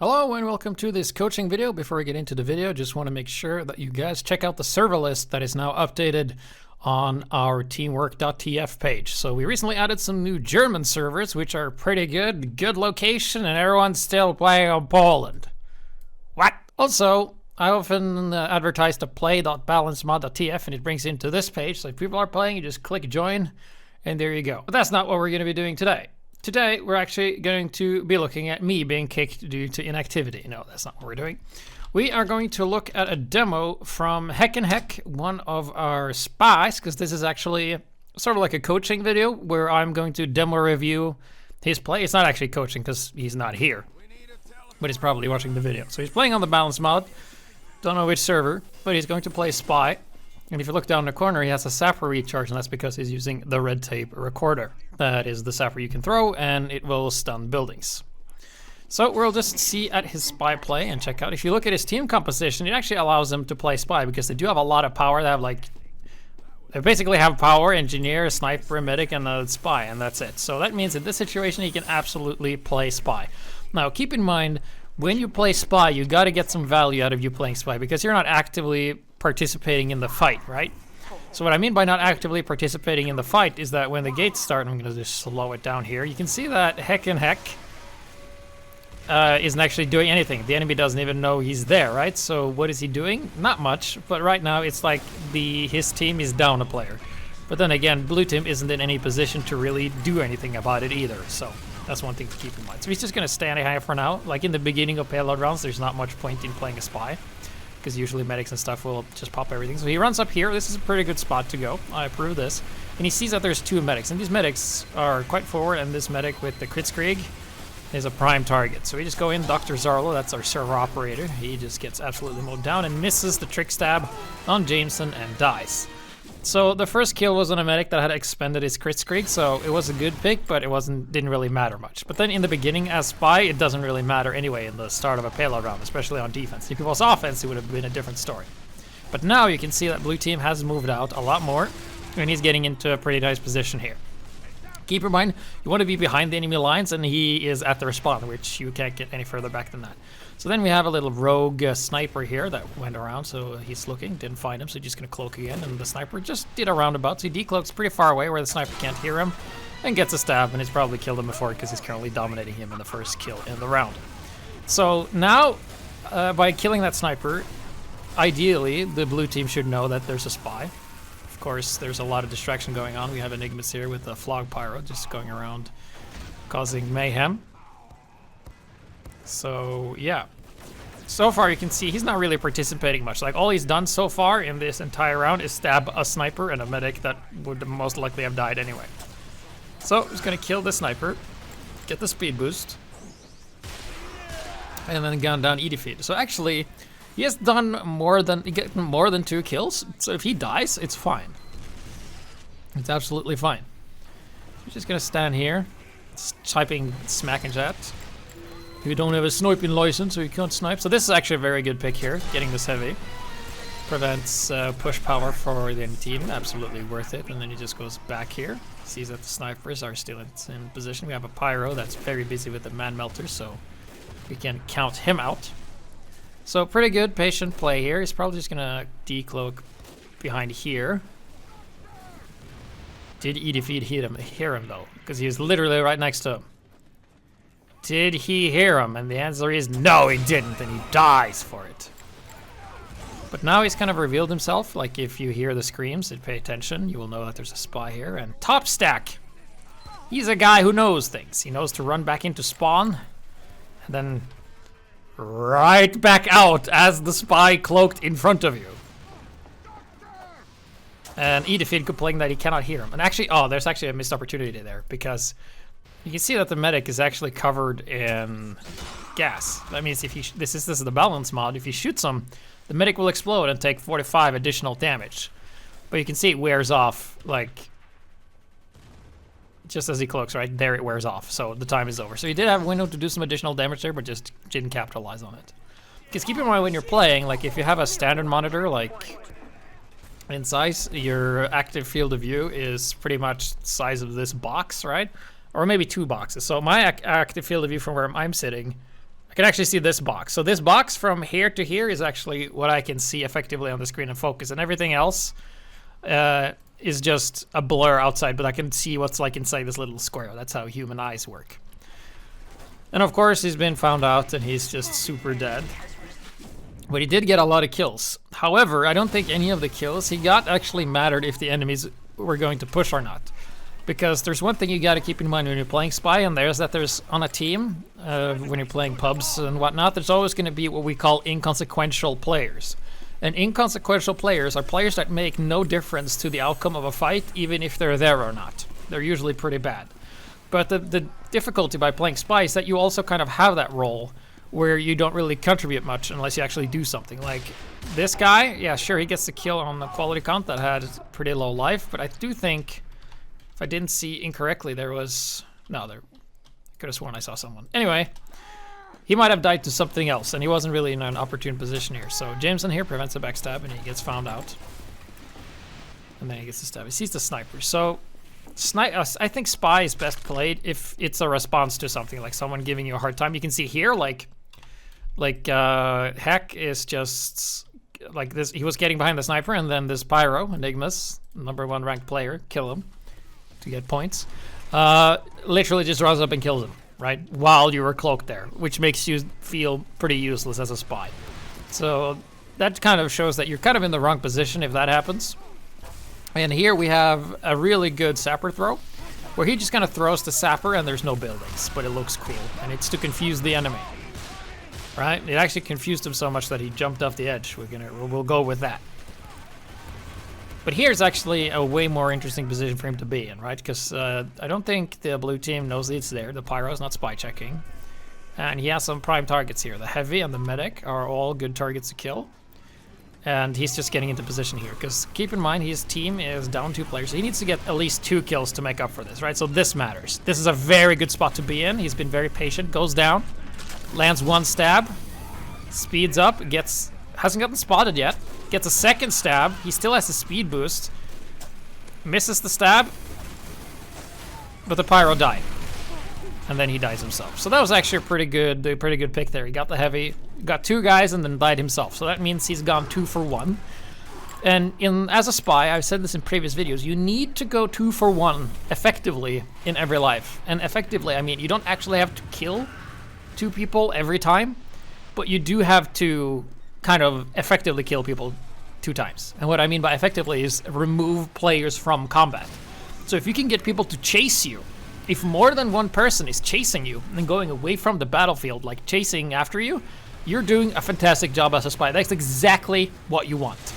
Hello and welcome to this coaching video. Before we get into the video, just want to make sure that you guys check out the server list that is now updated on our teamwork.tf page. So we recently added some new German servers, which are pretty good location, and everyone's still playing on Poland. What? Also, I often advertise the play.balancemod.tf and it brings you into this page. So if people are playing, you just click join and there you go. But that's not what we're going to be doing today. Today, we're actually going to be looking at me being kicked due to inactivity. No, that's not what we're doing. We are going to look at a demo from Hecc, one of our spies, because this is actually sort of like a coaching video where I'm going to demo review his play. It's not actually coaching because he's not here, but he's probably watching the video. So he's playing on the balance mod. Don't know which server, but he's going to play spy. And if you look down in the corner, he has a sapper recharge, and that's because he's using the red tape recorder. That is the sapper you can throw, and it will stun buildings. So we'll just see at his spy play and check out. If you look at his team composition, it actually allows him to play spy because they do have a lot of power. They have they basically have power, engineer, sniper, medic, and a spy, and that's it. So that means in this situation, he can absolutely play spy. Now, keep in mind, when you play spy, you got to get some value out of you playing spy because you're not actively participating in the fight, right? So what I mean by not actively participating in the fight is that when the gates start, I'm going to just slow it down here, you can see that Hecc isn't actually doing anything. The enemy doesn't even know he's there, right? So what is he doing? Not much, but right now it's like his team is down a player. But then again, blue team isn't in any position to really do anything about it either, so that's one thing to keep in mind. So he's just going to stand high for now. Like in the beginning of payload rounds, there's not much point in playing a spy, because usually medics and stuff will just pop everything. So he runs up here. This is a pretty good spot to go. I approve this. And he sees that there's two medics, and these medics are quite forward, and this medic with the Kritzkrieg is a prime target. So we just go in, Dr. Zarlo, that's our server operator. He just gets absolutely mowed down and misses the trick stab on Jameson and dies. So the first kill was on a medic that had expended his Kritzkrieg, so it was a good pick, but it didn't really matter much. But then in the beginning as spy, it doesn't really matter anyway in the start of a payload round, especially on defense. If it was offense, it would have been a different story. But now you can see that blue team has moved out a lot more, and he's getting into a pretty nice position here. Keep in mind, you want to be behind the enemy lines, and he is at the respawn, which you can't get any further back than that. So then we have a little rogue sniper here that went around, so he's looking, didn't find him, so he's just going to cloak again, and the sniper just did a roundabout, so he decloaks pretty far away where the sniper can't hear him, and gets a stab, and he's probably killed him before because he's currently dominating him in the first kill in the round. So now, by killing that sniper, ideally, the blue team should know that there's a spy. Of course, there's a lot of distraction going on. We have Enigmas here with the Flog Pyro just going around causing mayhem. So, yeah. So far, you can see he's not really participating much. Like, all he's done so far in this entire round is stab a sniper and a medic that would most likely have died anyway. So, he's going to kill the sniper, get the speed boost, and then gun down E-defeat. So, actually, he has done more than 2 kills. So, if he dies, it's fine. It's absolutely fine. He's just going to stand here, typing smack and chat. You don't have a sniping license, so you can't snipe. So this is actually a very good pick here, getting this heavy. Prevents push power for the enemy team, absolutely worth it. And then he just goes back here, sees that the snipers are still in position. We have a Pyro that's very busy with the man melter, so we can count him out. So pretty good patient play here. He's probably just gonna decloak behind here. Did E-defeat hear him though? Because he was literally right next to him. Did he hear him? And the answer is no, he didn't, and he dies for it. But now he's kind of revealed himself. Like, if you hear the screams and pay attention, you will know that there's a spy here. And top stack, he's a guy who knows things. He knows to run back into spawn, and then right back out as the spy cloaked in front of you. And E-defeat complaining that he cannot hear him. And actually, there's actually a missed opportunity there, because you can see that the medic is actually covered in gas. That means if this is the balance mod, if you shoot him, the medic will explode and take 45 additional damage. But you can see it wears off, like, just as he cloaks, right? There it wears off, so the time is over. So he did have a window to do some additional damage there, but just didn't capitalize on it. Because keep in mind when you're playing, like, if you have a standard monitor, like, in size, your active field of view is pretty much the size of this box, right? Or maybe 2 boxes. So my active field of view from where I'm sitting I can actually see this box. So this box from here to here is actually what I can see effectively on the screen and focus, and everything else is just a blur outside, but I can see what's like inside this little square. That's how human eyes work. And of course he's been found out and he's just super dead. But he did get a lot of kills. However, I don't think any of the kills he got actually mattered if the enemies were going to push or not. Because there's one thing you got to keep in mind when you're playing Spy, and there's that there's on a team, when you're playing pubs and whatnot, there's always going to be what we call inconsequential players. And inconsequential players are players that make no difference to the outcome of a fight, even if they're there or not. They're usually pretty bad. But the difficulty by playing Spy is that you also kind of have that role where you don't really contribute much unless you actually do something. Like this guy, yeah, sure, he gets the kill on the quality count that had pretty low life, but I do think, if I didn't see incorrectly, there was... No, there... I could have sworn I saw someone. Anyway, he might have died to something else, and he wasn't really in an opportune position here. So Jameson here prevents a backstab, and he gets found out. And then he gets the stab. He sees the sniper. So I think Spy is best played if it's a response to something, like someone giving you a hard time. You can see here, like Hecc is just... Like this, he was getting behind the sniper, and then this Pyro, Enigmas, #1 ranked player, kill him to get points. Literally just runs up and kills him, right? While you were cloaked there, which makes you feel pretty useless as a Spy. So that kind of shows that you're kind of in the wrong position if that happens. And here we have a really good sapper throw, where he just kind of throws the sapper and there's no buildings, but it looks cool, and it's to confuse the enemy. Right? It actually confused him so much that he jumped off the edge. We'll go with that. But here's actually a way more interesting position for him to be in, right? Because I don't think the blue team knows it's there. The Pyro's not spy checking. And he has some prime targets here. The Heavy and the Medic are all good targets to kill. And he's just getting into position here. Because keep in mind, his team is down 2 players. So he needs to get at least 2 kills to make up for this, right? So this matters. This is a very good spot to be in. He's been very patient. Goes down. Lands 1 stab. Speeds up. Hasn't gotten spotted yet. Gets a 2nd stab. He still has a speed boost. Misses the stab. But the Pyro died. And then he dies himself. So that was actually a pretty good pick there. He got the Heavy, got 2 guys, and then died himself. So that means he's gone 2 for 1. And as a Spy, I've said this in previous videos, you need to go 2 for 1 effectively in every life. And effectively, I mean, you don't actually have to kill 2 people every time, but you do have to kind of effectively kill people 2 times. And what I mean by effectively is remove players from combat. So if you can get people to chase you, if more than 1 person is chasing you and going away from the battlefield, like chasing after you, you're doing a fantastic job as a Spy. That's exactly what you want.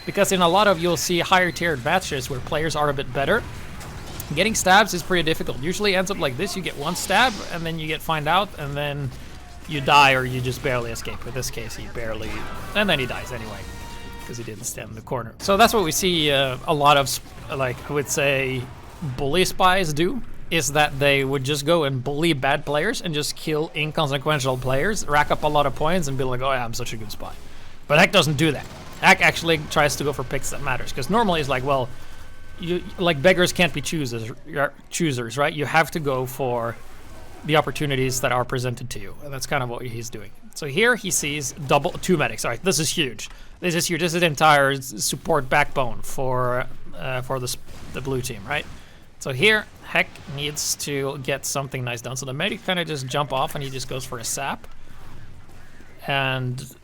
Because in a lot of, you'll see higher tiered matches where players are a bit better, getting stabs is pretty difficult. Usually ends up like this. You get 1 stab, and then you get find out, and then you die, or you just barely escape. In this case, he barely... And then he dies anyway, because he didn't stand in the corner. So that's what we see a lot of, like, I would say, bully Spies do, is that they would just go and bully bad players and just kill inconsequential players, rack up a lot of points, and be like, oh yeah, I'm such a good Spy. But Hecc doesn't do that. Hecc actually tries to go for picks that matters, because normally it's like, well, like beggars can't be choosers, right? You have to go for the opportunities that are presented to you, and that's kind of what he's doing. So here he sees 2 medics. All right, this is huge. This is huge. This is the entire support backbone for the blue team, right? So here Hecc needs to get something nice done. So the medic kind of just jump off and he just goes for a sap, and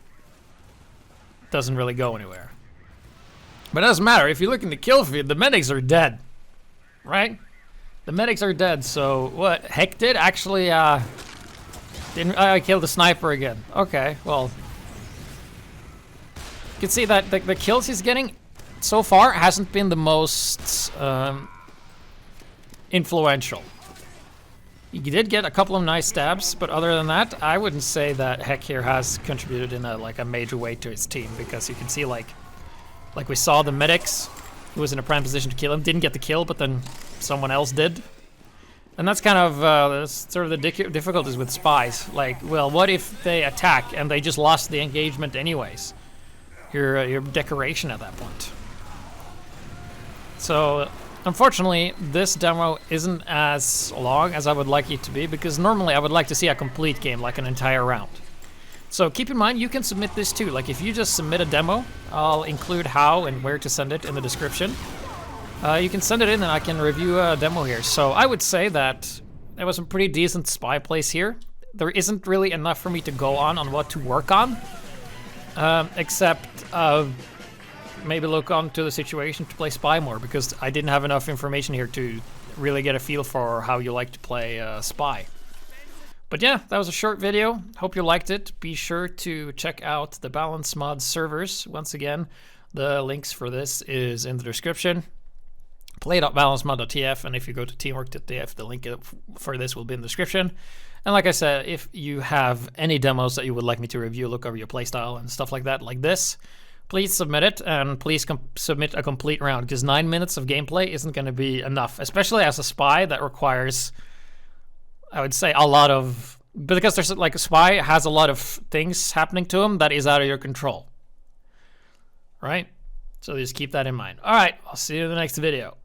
doesn't really go anywhere. But it doesn't matter. If you look in the kill feed, the medics are dead, right? The medics are dead. So what Hecc did actually didn't kill the sniper again. Okay, well, you can see that the kills he's getting so far hasn't been the most influential. He did get a couple of nice stabs, but other than that, I wouldn't say that Hecc here has contributed in a major way to his team, because you can see like we saw the medics, who was in a prime position to kill him, didn't get the kill, but then someone else did. And that's kind of sort of the difficulties with Spies. Like, well, what if they attack and they just lost the engagement anyways? Your decoration at that point. So Unfortunately, this demo isn't as long as I would like it to be, because normally I would like to see a complete game, like an entire round. So keep in mind, you can submit this too. Like if you just submit a demo, I'll include how and where to send it in the description. You can send it in and I can review a demo here. So I would say that there was some pretty decent spy plays here. There isn't really enough for me to go on what to work on, except maybe look onto the situation to play spy more, because I didn't have enough information here to really get a feel for how you like to play spy. But yeah, that was a short video. Hope you liked it. Be sure to check out the Balance Mod servers. Once again, the links for this is in the description. Play.balancemod.tf, and if you go to teamwork.tf, the link for this will be in the description. And like I said, if you have any demos that you would like me to review, look over your playstyle and stuff like that, like this, please submit it, and please submit a complete round, because 9 minutes of gameplay isn't going to be enough, especially as a spy that requires, I would say, a lot of, because there's like a spy has a lot of things happening to him that is out of your control, right? So just keep that in mind. All right, I'll see you in the next video.